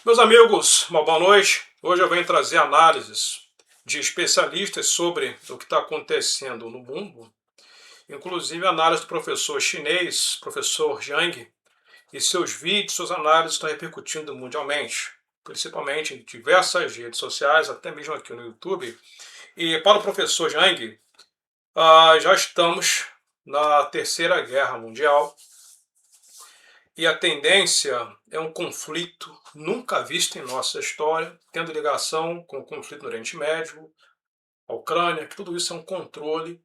Meus amigos, uma boa noite. Hoje eu venho trazer análises de especialistas sobre o que está acontecendo no mundo, inclusive análise do professor chinês, professor Jiang, e seus vídeos, suas análises estão repercutindo mundialmente, principalmente em diversas redes sociais, até mesmo aqui no YouTube. E para o professor Jiang, já estamos na Terceira Guerra Mundial, e a tendência é um conflito nunca visto em nossa história, tendo ligação com o conflito no Oriente Médio, a Ucrânia, que tudo isso é um controle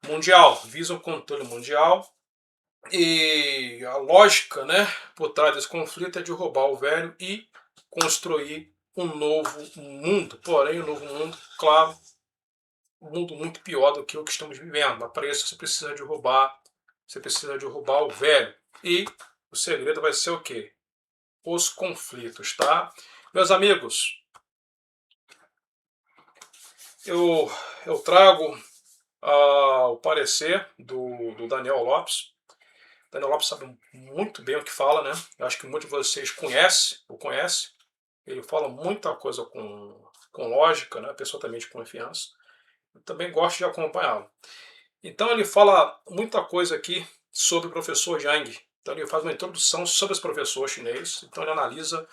mundial, visa um controle mundial, e a lógica, né, por trás desse conflito é de roubar o velho e construir um novo mundo. Porém, um novo mundo, claro, um mundo muito pior do que o que estamos vivendo. Mas para isso você precisa de roubar o velho. E o segredo vai ser o quê? Os conflitos, tá? Meus amigos, eu trago o parecer do Daniel Lopes. Daniel Lopes sabe muito bem o que fala, né? Eu acho que muitos de vocês o conhecem. Ele fala muita coisa com lógica, né? Pessoa também de confiança. Eu também gosto de acompanhá-lo. Então ele fala muita coisa aqui sobre o professor Jiang. Então ele faz uma introdução sobre esse professor chinês. Então ele analisa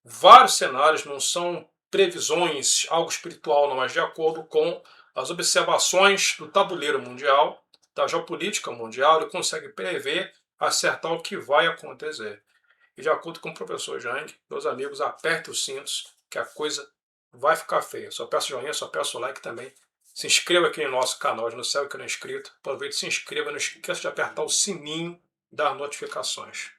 vários cenários, não são previsões, algo espiritual, não, mas de acordo com as observações do tabuleiro mundial, da geopolítica mundial, ele consegue prever, acertar o que vai acontecer. E de acordo com o professor Jiang, meus amigos, apertem os cintos, que a coisa vai ficar feia. Só peço joinha, só peço like também. Se inscreva aqui no nosso canal, de não sei o que não é inscrito. Aproveite e se inscreva, não esqueça de apertar o sininho das notificações.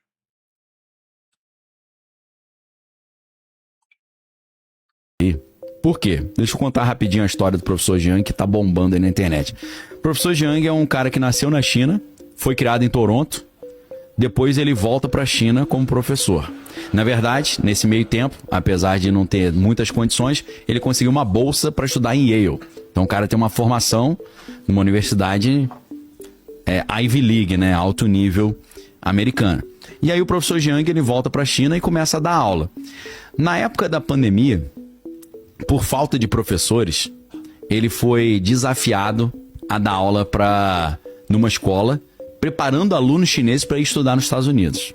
Por quê? Deixa eu contar rapidinho a história do professor Jiang, que tá bombando aí na internet. O professor Jiang é um cara que nasceu na China, foi criado em Toronto, depois ele volta para a China como professor. Na verdade, nesse meio tempo, apesar de não ter muitas condições, ele conseguiu uma bolsa para estudar em Yale. Então o cara tem uma formação numa universidade Ivy League, né, alto nível americana. E aí o professor Jiang, ele volta para a China e começa a dar aula. Na época da pandemia, por falta de professores, ele foi desafiado a dar aula numa escola, preparando alunos chineses para ir estudar nos Estados Unidos.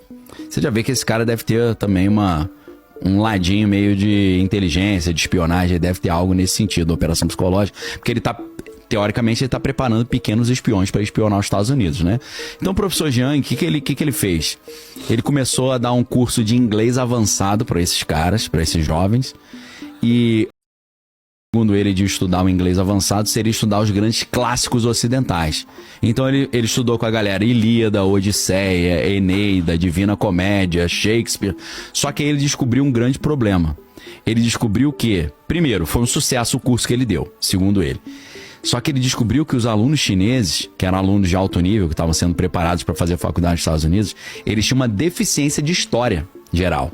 Você já vê que esse cara deve ter também um ladinho meio de inteligência, de espionagem, deve ter algo nesse sentido, operação psicológica, porque teoricamente, ele está preparando pequenos espiões para espionar os Estados Unidos, né? Então, o professor Jiang, o que ele fez? Ele começou a dar um curso de inglês avançado para esses caras, para esses jovens, e segundo ele, de estudar o inglês avançado seria estudar os grandes clássicos ocidentais. Então ele estudou com a galera Ilíada, Odisseia, Eneida, Divina Comédia, Shakespeare. Só que aí ele descobriu um grande problema. Ele descobriu que, primeiro, foi um sucesso o curso que ele deu, segundo ele. Só que ele descobriu que os alunos chineses, que eram alunos de alto nível, que estavam sendo preparados para fazer faculdade nos Estados Unidos, eles tinham uma deficiência de história geral.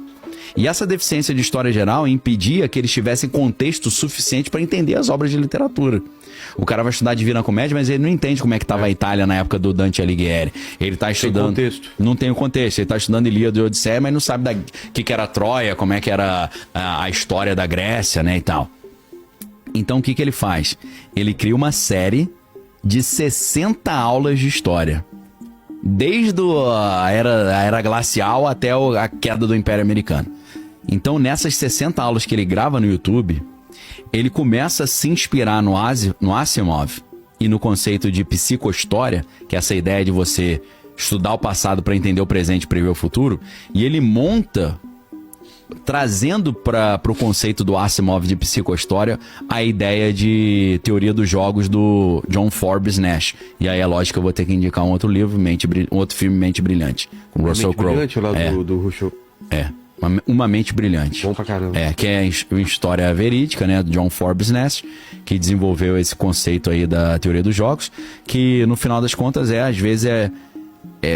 E essa deficiência de história geral impedia que eles tivessem contexto suficiente para entender as obras de literatura. O cara vai estudar Divina Comédia, mas ele não entende como é que estava a Itália na época do Dante Alighieri. Ele está estudando... Não tem o contexto. Ele está estudando Ilíada e Odisseia, mas não sabe o que era Troia, como é que era a história da Grécia, né, e tal. Então o que ele faz? Ele cria uma série de 60 aulas de história. Desde a era glacial até a queda do Império Americano. Então, nessas 60 aulas que ele grava no YouTube, ele começa a se inspirar no Asimov e no conceito de psicohistória, que é essa ideia de você estudar o passado para entender o presente e prever o futuro, e ele monta, trazendo para o conceito do Asimov de psicohistória, a ideia de teoria dos jogos do John Forbes Nash. E aí é lógico que eu vou ter que indicar um outro livro, um outro filme, Mente Brilhante, com Russell Crowe. Mente Brilhante, lá do Russell. Uma Mente Brilhante. Bom pra caramba. Que é uma história verídica, né, do John Forbes Nash, que desenvolveu esse conceito aí da teoria dos jogos, que no final das contas às vezes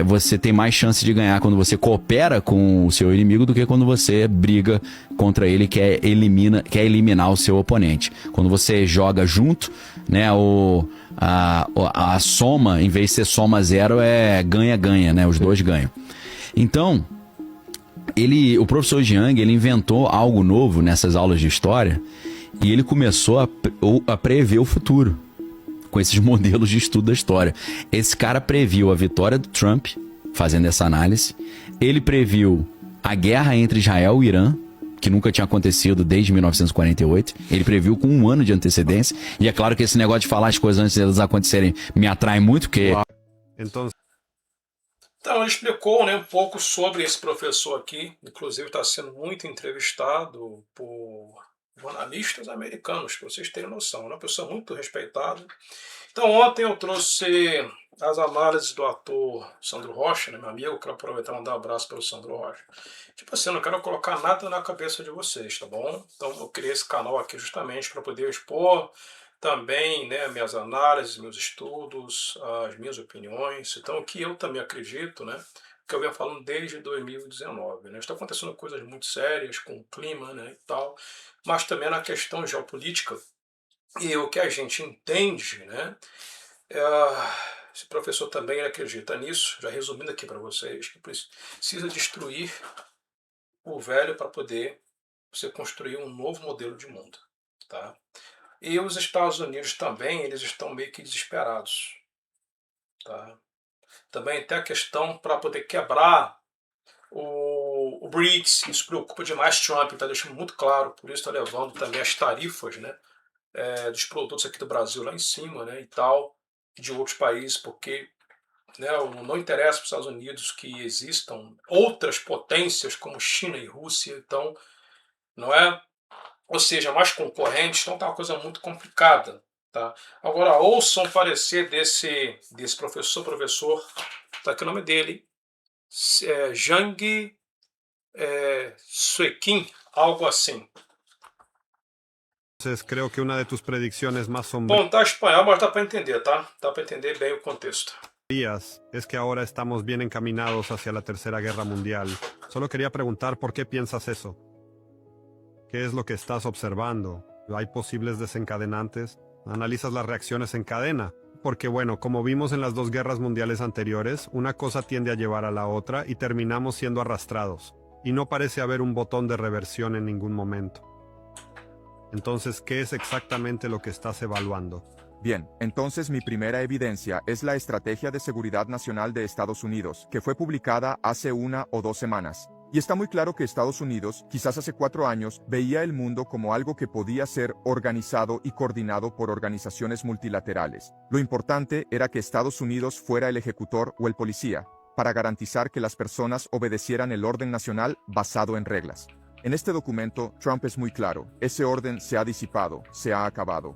você tem mais chance de ganhar quando você coopera com o seu inimigo do que quando você briga contra ele, quer eliminar o seu oponente. Quando você joga junto, né, a soma, em vez de ser soma zero, é ganha-ganha, né? Os dois ganham. Então, o professor Jiang, ele inventou algo novo nessas aulas de história e ele começou a prever o futuro com esses modelos de estudo da história. Esse cara previu a vitória do Trump, fazendo essa análise. Ele previu a guerra entre Israel e Irã, que nunca tinha acontecido desde 1948. Ele previu com 1 ano de antecedência. E é claro que esse negócio de falar as coisas antes delas acontecerem me atrai muito, porque... Então, ele explicou, né, um pouco sobre esse professor aqui. Inclusive está sendo muito entrevistado por jornalistas americanos, para vocês terem noção. É uma pessoa muito respeitada. Então ontem eu trouxe as análises do ator Sandro Rocha, né, meu amigo. Quero aproveitar e mandar um abraço para o Sandro Rocha. Tipo assim, eu não quero colocar nada na cabeça de vocês, tá bom? Então eu criei esse canal aqui justamente para poder expor também, né, minhas análises, meus estudos, as minhas opiniões. Então o que eu também acredito, né, que eu venho falando desde 2019, né? Está acontecendo coisas muito sérias com o clima, né, e tal, mas também na questão geopolítica. E o que a gente entende, né, esse professor também acredita nisso, já resumindo aqui para vocês, que precisa destruir o velho para poder você construir um novo modelo de mundo, tá? E os Estados Unidos também, eles estão meio que desesperados, tá? Também tem a questão para poder quebrar o BRICS, isso preocupa demais Trump, está deixando muito claro, por isso está levando também as tarifas, né, dos produtos aqui do Brasil lá em cima, né, e tal, e de outros países, porque, né, não interessa para os Estados Unidos que existam outras potências como China e Rússia, então, não é? Ou seja, mais concorrentes, então está uma coisa muito complicada. Tá? Agora, ouçam o parecer desse professor, está aqui o nome dele, Zhang Suequin, algo assim. Creo que una de tus predicciones más sombrías Bom, tá espanhol, mas dá para entender, tá? Dá para entender bem o contexto. es que ahora estamos bien encaminados hacia la Tercera Guerra Mundial. Solo quería preguntar por qué piensas eso. ¿Qué es lo que estás observando? ¿Hay posibles desencadenantes? ¿Analizas las reacciones en cadena? Porque bueno, como vimos en las 2 guerras mundiales anteriores, una cosa tiende a llevar a la otra y terminamos siendo arrastrados. Y no parece haber un botón de reversión en ningún momento. Entonces, ¿qué es exactamente lo que estás evaluando? Bien, entonces mi primera evidencia es la Estrategia de Seguridad Nacional de Estados Unidos, que fue publicada hace 1 o 2 semanas. Y está muy claro que Estados Unidos, quizás hace 4 años, veía el mundo como algo que podía ser organizado y coordinado por organizaciones multilaterales. Lo importante era que Estados Unidos fuera el ejecutor o el policía, para garantizar que las personas obedecieran el orden nacional basado en reglas. En este documento, Trump es muy claro, ese orden se ha disipado, se ha acabado.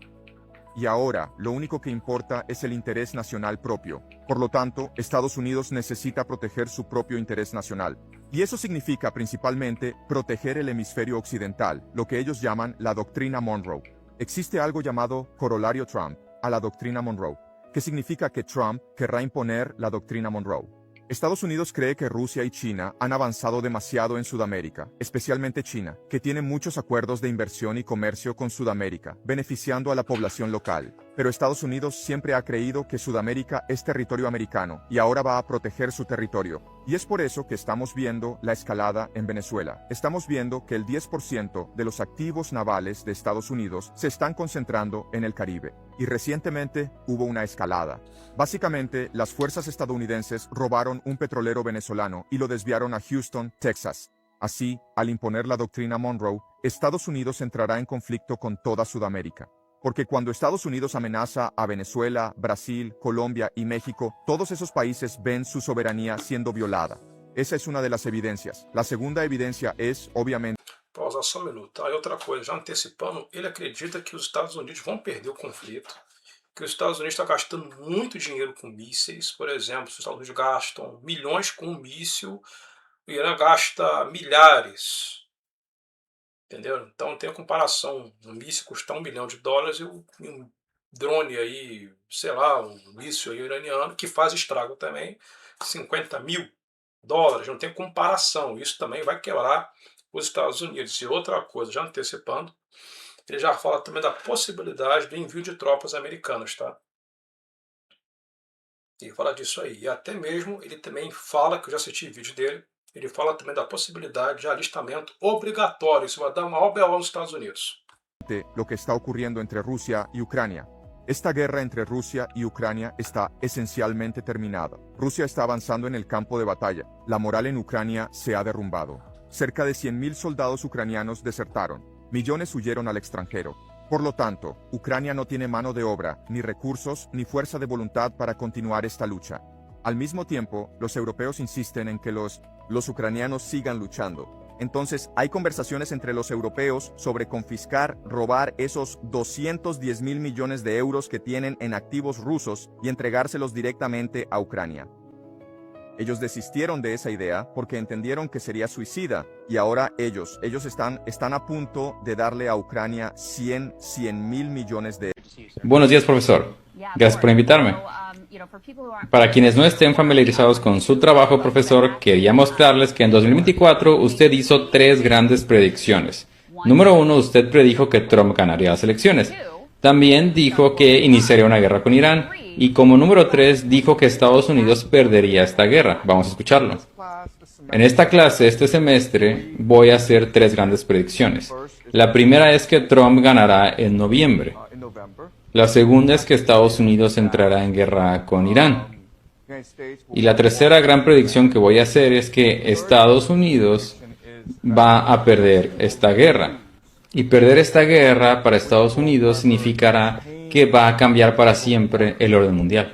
Y ahora, lo único que importa es el interés nacional propio. Por lo tanto, Estados Unidos necesita proteger su propio interés nacional. Y eso significa principalmente proteger el hemisferio occidental, lo que ellos llaman la doctrina Monroe. Existe algo llamado corolario Trump a la doctrina Monroe, que significa que Trump querrá imponer la doctrina Monroe. Estados Unidos cree que Rusia y China han avanzado demasiado en Sudamérica, especialmente China, que tiene muchos acuerdos de inversión y comercio con Sudamérica, beneficiando a la población local. Pero Estados Unidos siempre ha creído que Sudamérica es territorio americano y ahora va a proteger su territorio. Y es por eso que estamos viendo la escalada en Venezuela. Estamos viendo que el 10% de los activos navales de Estados Unidos se están concentrando en el Caribe. Y recientemente hubo una escalada. Básicamente, las fuerzas estadounidenses robaron un petrolero venezolano y lo desviaron a Houston, Texas. Así, al imponer la doctrina Monroe, Estados Unidos entrará en conflicto con toda Sudamérica. Porque cuando Estados Unidos amenaza a Venezuela, Brasil, Colombia y México, todos esos países ven su soberanía siendo violada. Esa es una de las evidencias. La segunda evidencia es, obviamente... Pausa só um minuto. Aí outra coisa, já antecipando, ele acredita que os Estados Unidos vão perder o conflito, que os Estados Unidos estão gastando muito dinheiro com mísseis, por exemplo, os Estados Unidos gastam milhões com um míssil, o Irã gasta milhares. Entendeu? Então não tem comparação. Um míssil custa $1 milhão e um drone aí, sei lá, um míssil aí iraniano que faz estrago também, $50 mil. Não tem comparação. Isso também vai quebrar os Estados Unidos. E outra coisa, já antecipando, ele já fala também da possibilidade do envio de tropas americanas, tá? Ele fala disso aí. E até mesmo ele também fala, que eu já assisti vídeo dele, ele fala também da possibilidade de alistamento obrigatório. Isso vai dar maior BO nos Estados Unidos. Lo que está ocurriendo entre Rusia y Ucrania. Esta guerra entre Rusia y Ucrania está esencialmente terminada. Rusia está avanzando en el campo de batalla. La moral en Ucrania se ha derrumbado. Cerca de 100.000 soldados ucranianos desertaron. Millones huyeron al extranjero. Por lo tanto, Ucrania no tiene mano de obra, ni recursos, ni fuerza de voluntad para continuar esta lucha. Al mismo tiempo, los europeos insisten en que los ucranianos sigan luchando. Entonces, hay conversaciones entre los europeos sobre confiscar, robar esos 210.000 millones de euros que tienen en activos rusos y entregárselos directamente a Ucrania. Ellos desistieron de esa idea porque entendieron que sería suicida y ahora ellos están a punto de darle a Ucrania 100.000 millones de euros. Buenos días, profesor. Gracias por invitarme. Para quienes no estén familiarizados con su trabajo, profesor, quería mostrarles que en 2024 usted hizo 3 grandes predicciones. Número 1, usted predijo que Trump ganaría las elecciones. También dijo que iniciaría una guerra con Irán. Y como número 3, dijo que Estados Unidos perdería esta guerra. Vamos a escucharlo. En esta clase, este semestre, voy a hacer 3 grandes predicciones. La primera es que Trump ganará en noviembre. La segunda es que Estados Unidos entrará en guerra con Irán. Y la tercera gran predicción que voy a hacer es que Estados Unidos va a perder esta guerra. Y perder esta guerra para Estados Unidos significará que va a cambiar para siempre el orden mundial.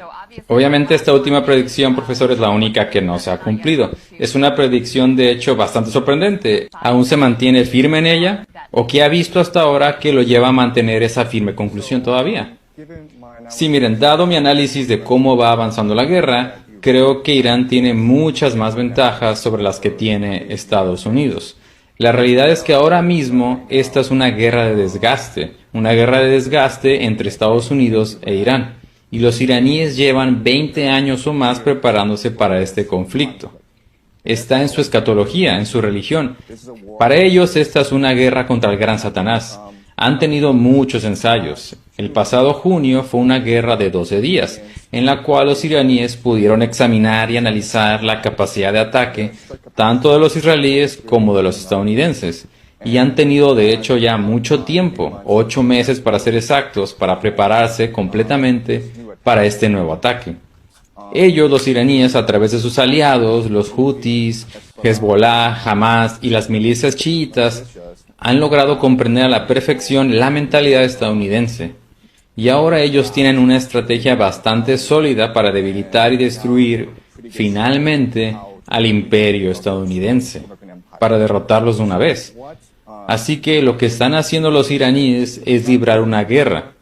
Obviamente esta última predicción, profesor, es la única que no se ha cumplido. Es una predicción de hecho bastante sorprendente. ¿Aún se mantiene firme en ella? ¿O qué ha visto hasta ahora que lo lleva a mantener esa firme conclusión todavía? Sí, miren, dado mi análisis de cómo va avanzando la guerra, creo que Irán tiene muchas más ventajas sobre las que tiene Estados Unidos. La realidad es que ahora mismo esta es una guerra de desgaste entre Estados Unidos e Irán. Y los iraníes llevan 20 años o más preparándose para este conflicto. Está en su escatología, en su religión. Para ellos esta es una guerra contra el gran Satanás. Han tenido muchos ensayos. El pasado junio fue una guerra de 12 días, en la cual los iraníes pudieron examinar y analizar la capacidad de ataque tanto de los israelíes como de los estadounidenses. Y han tenido de hecho ya mucho tiempo, 8 meses para ser exactos, para prepararse completamente para este nuevo ataque. Ellos, los iraníes, a través de sus aliados, los Houthis, Hezbollah, Hamas y las milicias chiitas, han logrado comprender a la perfección la mentalidad estadounidense. Y ahora ellos tienen una estrategia bastante sólida para debilitar y destruir, finalmente, al imperio estadounidense, para derrotarlos de una vez. Así que lo que están haciendo los iraníes es librar una guerra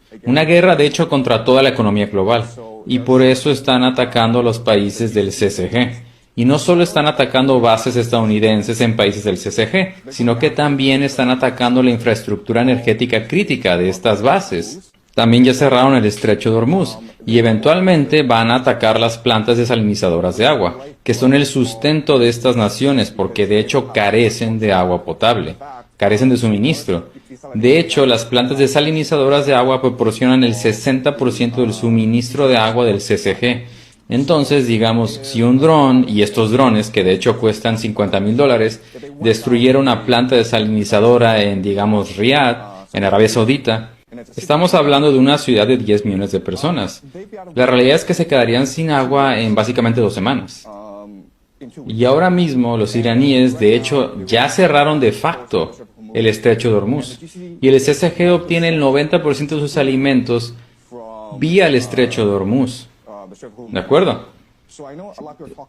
de hecho contra toda la economía global, y por eso están atacando a los países del CCG. Y no solo están atacando bases estadounidenses en países del CCG, sino que también están atacando la infraestructura energética crítica de estas bases. También ya cerraron el estrecho de Hormuz, y eventualmente van a atacar las plantas desalinizadoras de agua, que son el sustento de estas naciones porque de hecho carecen de agua potable, carecen de suministro. De hecho, las plantas desalinizadoras de agua proporcionan el 60% del suministro de agua del CCG. Entonces, digamos, si un dron, y estos drones, que de hecho cuestan $50,000, destruyera una planta desalinizadora en, digamos, Riad, en Arabia Saudita, estamos hablando de una ciudad de 10 millones de personas. La realidad es que se quedarían sin agua en básicamente 2 semanas. Y ahora mismo los iraníes, de hecho, ya cerraron de facto el estrecho de Hormuz. Y el CCG obtiene el 90% de sus alimentos vía el estrecho de Hormuz. ¿De acuerdo?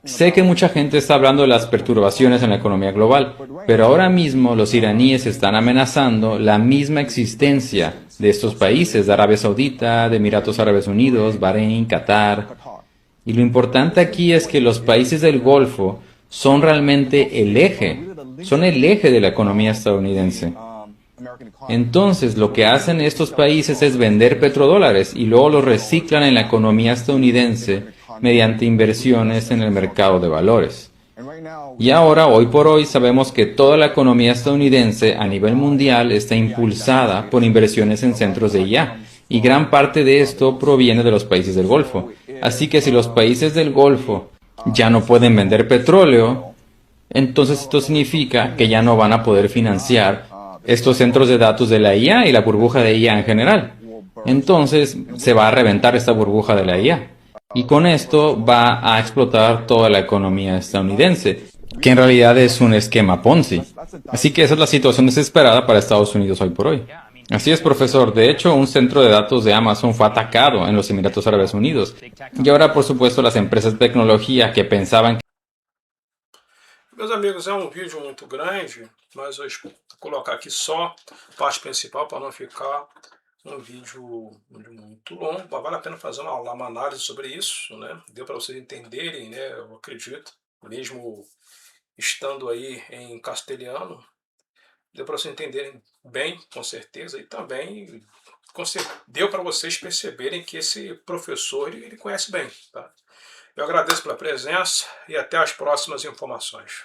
Sé que mucha gente está hablando de las perturbaciones en la economía global, pero ahora mismo los iraníes están amenazando la misma existencia de estos países, de Arabia Saudita, de Emiratos Árabes Unidos, Bahrein, Qatar. Y lo importante aquí es que los países del Golfo son realmente el eje de la economía estadounidense. Entonces, lo que hacen estos países es vender petrodólares y luego los reciclan en la economía estadounidense mediante inversiones en el mercado de valores. Y ahora, hoy por hoy, sabemos que toda la economía estadounidense a nivel mundial está impulsada por inversiones en centros de IA, y gran parte de esto proviene de los países del Golfo. Así que si los países del Golfo ya no pueden vender petróleo, Entonces esto significa que ya no van a poder financiar estos centros de datos de la IA y la burbuja de IA en general. Entonces se va a reventar esta burbuja de la IA. Y con esto va a explotar toda la economía estadounidense, que en realidad es un esquema Ponzi. Así que esa es la situación desesperada para Estados Unidos hoy por hoy. Así es, profesor. De hecho, un centro de datos de Amazon fue atacado en los Emiratos Árabes Unidos. Y ahora, por supuesto, las empresas de tecnología que pensaban Meus amigos, é um vídeo muito grande, mas eu vou colocar aqui só a parte principal para não ficar um vídeo muito longo. Mas vale a pena fazer uma análise sobre isso, né? Deu para vocês entenderem, né? Eu acredito, mesmo estando aí em castelhano, deu para vocês entenderem bem, com certeza, e também deu para vocês perceberem que esse professor ele conhece bem, tá? Eu agradeço pela presença e até as próximas informações.